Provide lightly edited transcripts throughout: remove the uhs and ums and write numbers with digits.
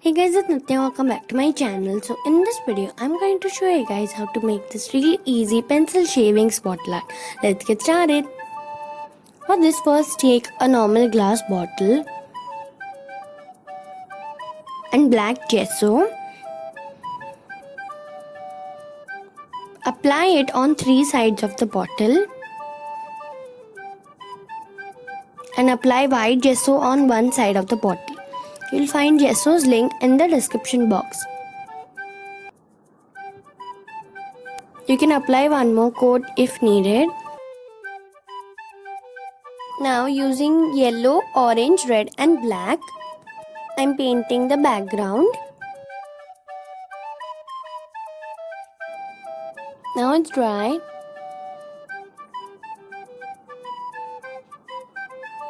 Hey guys, it's Nitya. Welcome back to my channel. So in this video, I'm going to show you guys how to make this really easy pencil shaving bottle art. Let's get started. For this, first take a normal glass bottle and black gesso. Apply it on three sides of the bottle and apply white gesso on one side of the bottle. You'll find gesso's link in the description box. You can apply one more coat if needed. Now using yellow, orange, red and black, I'm painting the background. Now it's dry.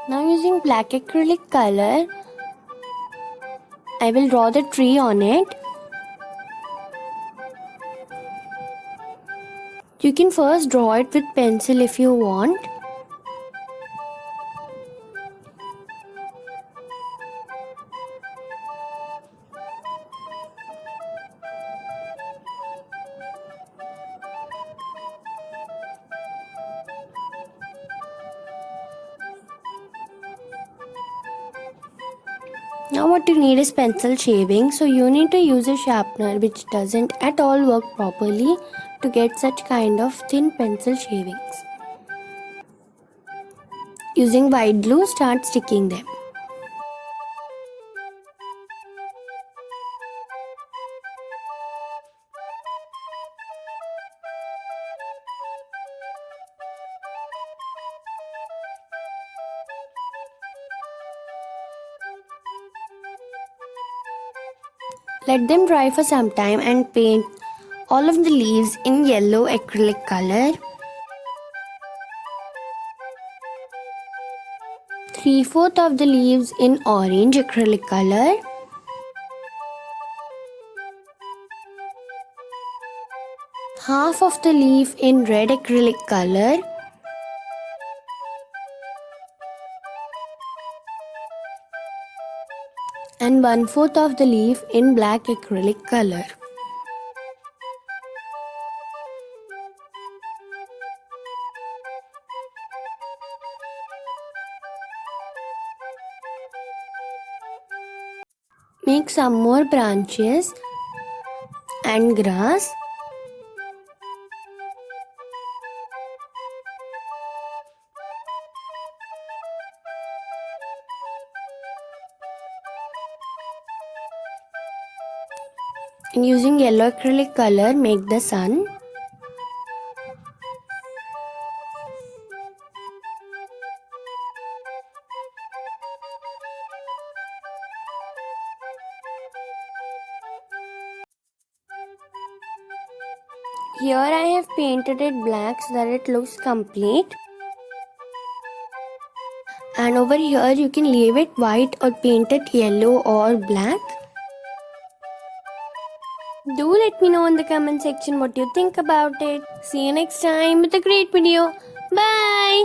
Now using black acrylic color, I will draw the tree on it. You can first draw it with pencil if you want. Now what you need is pencil shaving, so you need to use a sharpener which doesn't at all work properly to get such kind of thin pencil shavings. Using white glue, start sticking them. Let them dry for some time and paint all of the leaves in yellow acrylic color. 3/4 of the leaves in orange acrylic color. Half of the leaf in red acrylic color. And 1/4 of the leaf in black acrylic color. Make some more branches and grass. And using yellow acrylic color, make the sun. Here I have painted it black so that it looks complete. And over here you can leave it white or paint it yellow or black. Do let me know in the comment section what you think about it. See you next time with a great video. Bye!